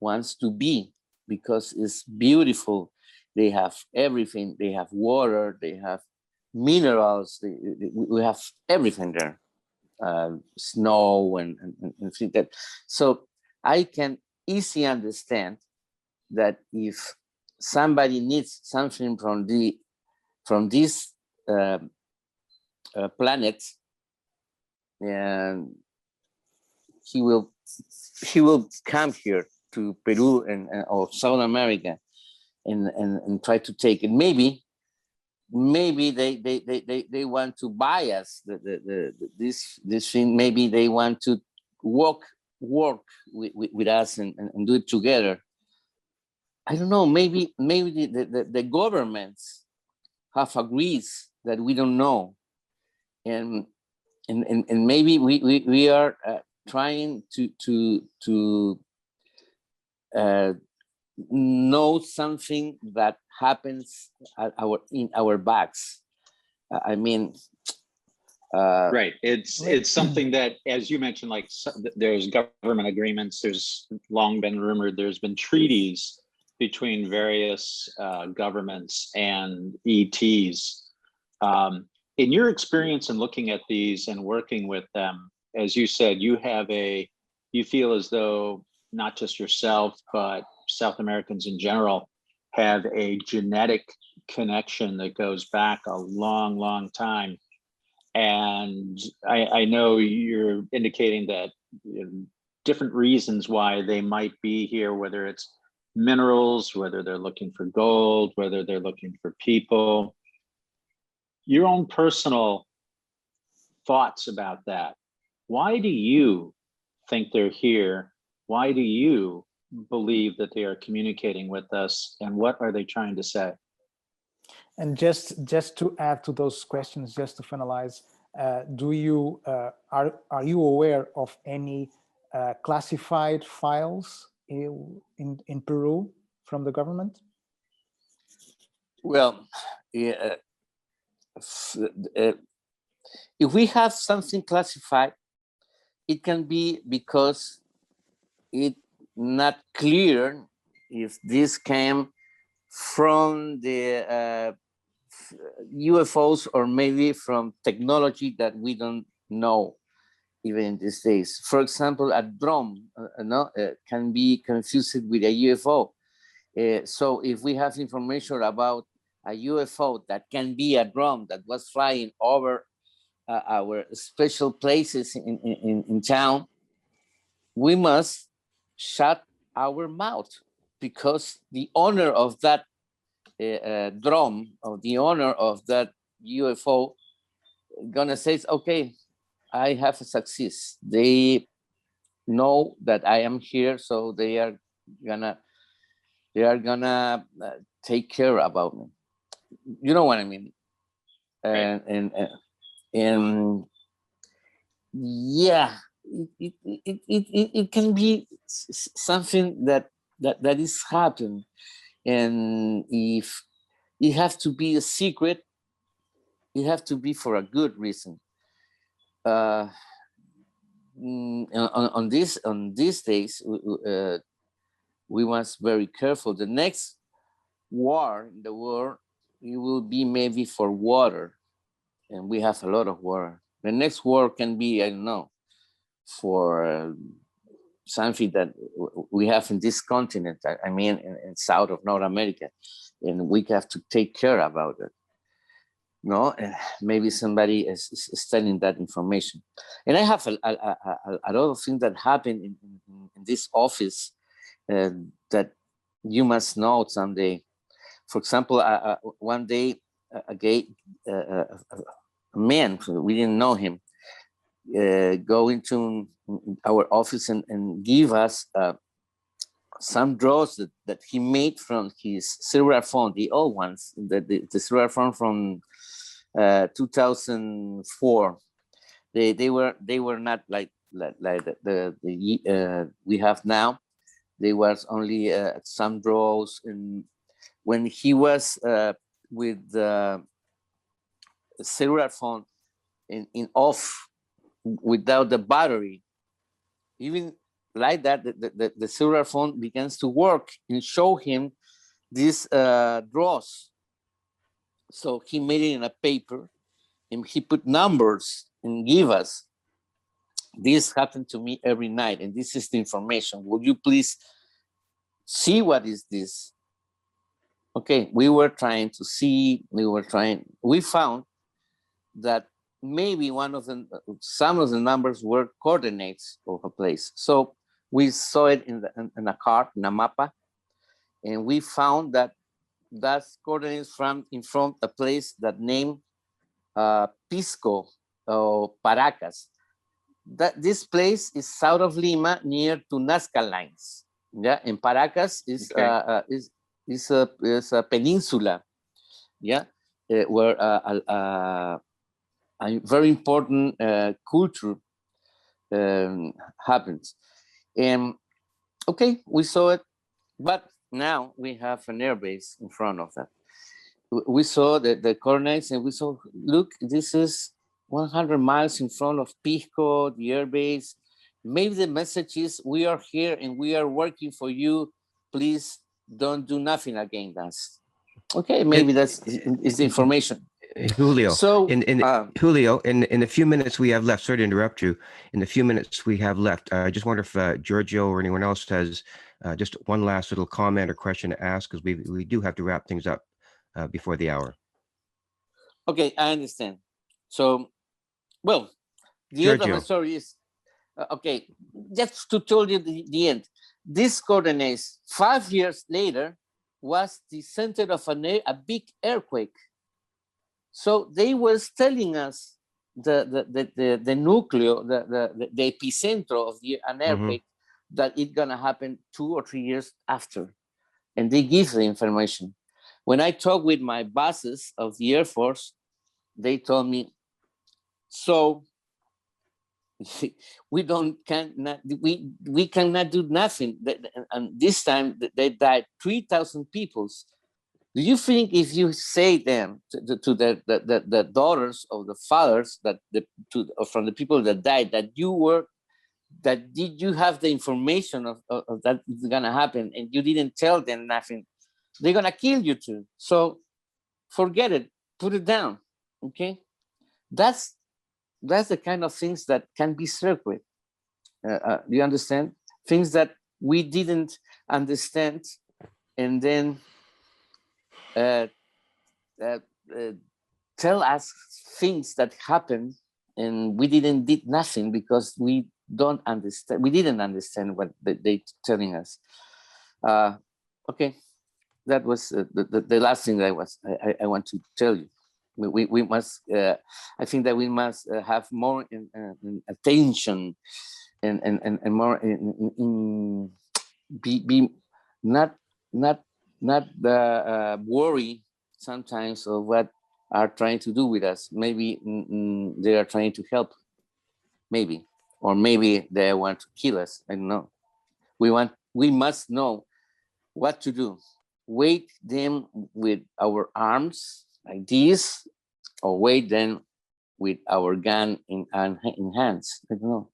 wants to be, because it's beautiful. They have everything. They have water, they have minerals, we have everything there, snow and things that. So I can easily understand that if somebody needs something from this planet, and he will come here to Peru or South America and try to take it. Maybe they want to buy us this thing. Maybe they want to work with us and do it together. I don't know. Maybe the governments have agreed that we don't know, and and maybe we are trying to know something that happens at in our backs. I mean, right. It's something that, as you mentioned, like there's government agreements. There's long been rumored. There's been treaties between various governments and ETs. In your experience in looking at these and working with them, as you said, you feel as though not just yourself, but South Americans in general have a genetic connection that goes back a long, long time. And I know you're indicating that different reasons why they might be here, whether it's minerals, whether they're looking for gold, whether they're looking for people. Your own personal thoughts about that. Why do you think they're here? Why do you believe that they are communicating with us? And what are they trying to say? And just to add to those questions, just to finalize, do you are you aware of any classified files in Peru from the government? Well, yeah, if we have something classified, it can be because it's not clear if this came from the UFOs or maybe from technology that we don't know even in these days. For example, a drone can be confused with a UFO. So if we have information about a UFO that can be a drone that was flying over our special places in town, we must shut our mouth, because the owner of that drone, or the owner of that UFO, gonna say, okay, I have a success. They know that I am here, so they are gonna take care about me. You know what I mean? Right. And yeah, it can be something that is happening, and if it has to be a secret, it has to be for a good reason. On these days, we must very careful. The next war in the world, it will be maybe for water, and we have a lot of water. The next war can be, I don't know, for something that we have in this continent. I mean, in South of North America, and we have to take care about it. No, maybe somebody is telling that information. And I have a lot of things that happen in this office that you must know someday. For example, one day, a man, we didn't know him, go into our office and give us some drawers that he made from his cellular phone, the old ones, the cellular phone from 2004. They were not like the we have now. There was only some drawers, and when he was with the cellular phone in off, without the battery, even like that, the cellular phone begins to work and show him these drawers. So he made it in a paper, and he put numbers and give us. This happened to me every night, and this is the information. Would you please see what is this? Okay, we were trying to see, we found that maybe some of the numbers were coordinates of a place. So we saw it in a card, in a mapa, and we found that that's coordinates from in front a place that named Pisco or Paracas. That this place is south of Lima, near to Nazca lines. Yeah, and Paracas is okay. Is a peninsula. Yeah, where a very important culture happens. And okay, we saw it, but now we have an airbase in front of that. We saw the coordinates and we saw, look, this is 100 miles in front of Pisco, the airbase. Maybe the message is, we are here and we are working for you. Please don't do nothing against us. Okay, maybe that's is the information. Julio, So, Julio, in the few minutes we have left, sorry to interrupt you. In the few minutes we have left, I just wonder if Giorgio or anyone else has just one last little comment or question to ask, because we do have to wrap things up before the hour. Okay, I understand. So, well, the end of the story is, okay, just to tell you the end. This coordinates 5 years later was the center of a big earthquake. So they were telling us the nucleo, the epicenter of an earthquake, that it's gonna happen 2 or 3 years after, and they give the information. When I talk with my bosses of the Air Force, they told me, so we cannot do nothing. And this time they died 3,000 people. Do you think if you say them to the daughters of the fathers from the people that died, did you have the information of that is gonna happen and you didn't tell them nothing? They're gonna kill you too. So forget it, put it down. Okay, that's the kind of things that can be circled. Do you understand? Things that we didn't understand, and then tell us things that happen, and we did nothing because we don't understand. We didn't understand what they telling us. Okay, that was the last thing that I want to tell you. We must. I think that we must have more attention and more be not worry sometimes of what are trying to do with us. Maybe they are trying to help. Maybe, or maybe they want to kill us. I don't know. We must know what to do. Wait them with our arms like this, or wait them with our gun in hands. I don't know.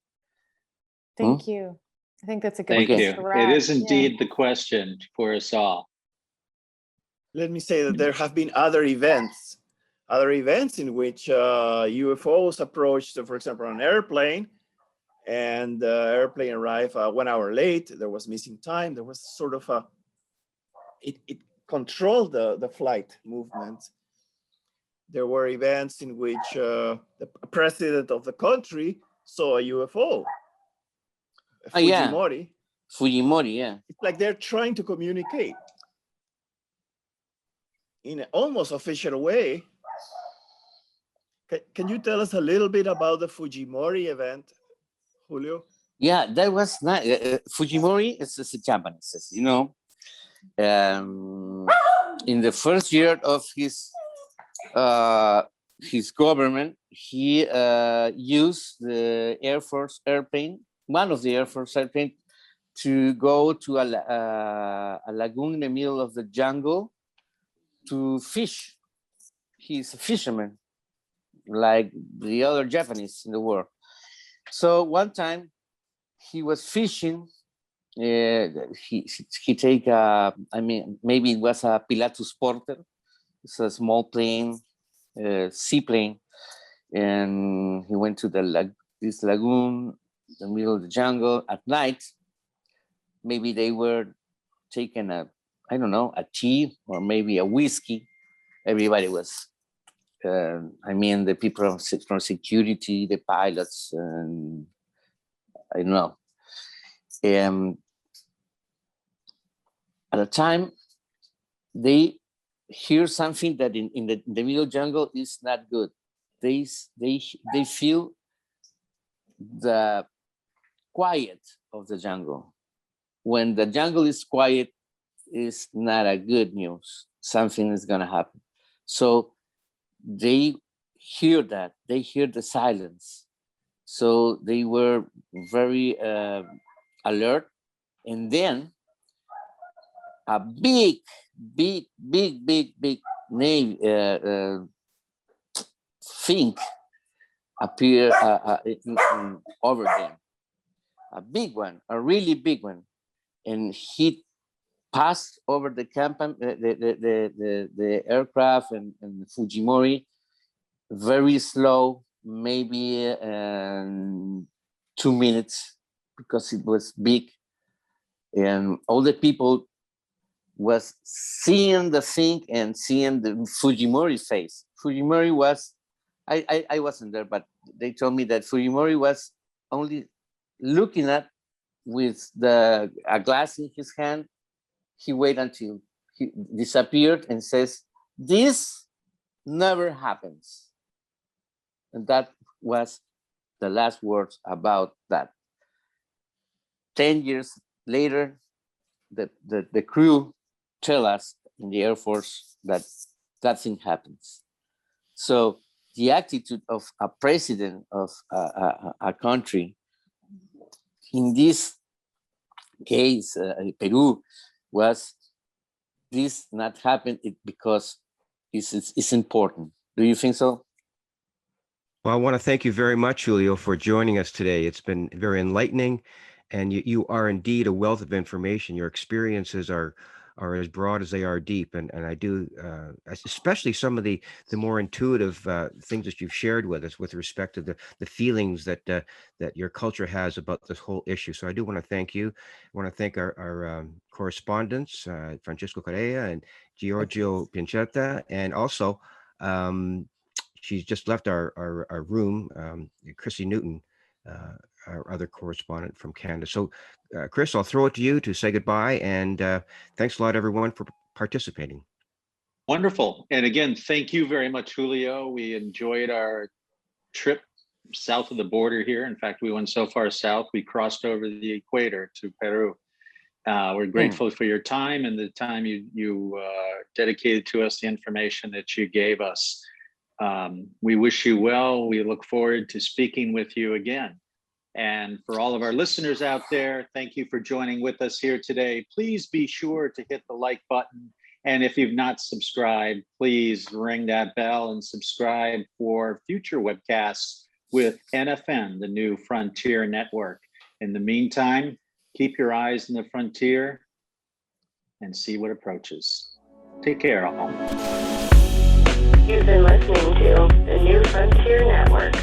Thank you. I think that's a good Thank place you. to wrap. It is indeed the question for us all. Let me say that there have been other events in which UFOs approached, for example, an airplane, and the airplane arrived 1 hour late. There was missing time. There was sort of it controlled the flight movement. There were events in which the president of the country saw a UFO. Fujimori. Fujimori, yeah. It's like they're trying to communicate in an almost official way. Can you tell us a little bit about the Fujimori event, Julio? Yeah, that was not Fujimori is a Japanese, you know. In the first year of his government, he used the Air Force airplane, one of the Air Force airplane, to go to a lagoon in the middle of the jungle to fish. He's a fisherman, like the other Japanese in the world. So one time he was fishing. He take maybe it was a Pilatus Porter. It's a small plane, seaplane, and he went to this lagoon, the middle of the jungle at night. Maybe they were taking a tea or maybe a whiskey. Everybody was, the people from security, the pilots, and I don't know. At the time, they hear something that in the middle jungle is not good. They feel the quiet of the jungle. When the jungle is quiet, it's not a good news. Something is gonna happen. So they hear that. They hear the silence. So they were very alert. And then a big name thing appeared over them. A big one, a really big one. And he passed over the the aircraft and Fujimori very slow, maybe 2 minutes, because it was big. And all the people was seeing the thing and seeing the Fujimori face. Fujimori was, I wasn't there, but they told me that Fujimori was only looking at with a glass in his hand. He waited until he disappeared and says, "This never happens." And that was the last words about that. 10 years later, the crew tell us in the Air Force that that thing happens. So the attitude of a president of a country, in this case, Peru, was this not happen because it's important. Do you think so? Well, I want to thank you very much, Julio, for joining us today. It's been very enlightening, and you are indeed a wealth of information. Your experiences are as broad as they are deep, and I do, especially some of the more intuitive things that you've shared with us with respect to the feelings that that your culture has about this whole issue. So I do want to thank you. I want to thank our correspondents, Francisco Correa and Giorgio Pinchetta, and also she's just left our room, Chrissy Newton, our other correspondent from Canada. So, Chris, I'll throw it to you to say goodbye, and thanks a lot, everyone, for participating. Wonderful. And again, thank you very much, Julio. We enjoyed our trip south of the border here. In fact, we went so far south, we crossed over the equator to Peru. We're grateful for your time and the time you dedicated to us, the information that you gave us. We wish you well. We look forward to speaking with you again. And for all of our listeners out there, thank you for joining with us here today. Please be sure to hit the like button. And if you've not subscribed, please ring that bell and subscribe for future webcasts with NFN, the New Frontier Network. In the meantime, keep your eyes on the frontier and see what approaches. Take care, all. You've been listening to the New Frontier Network.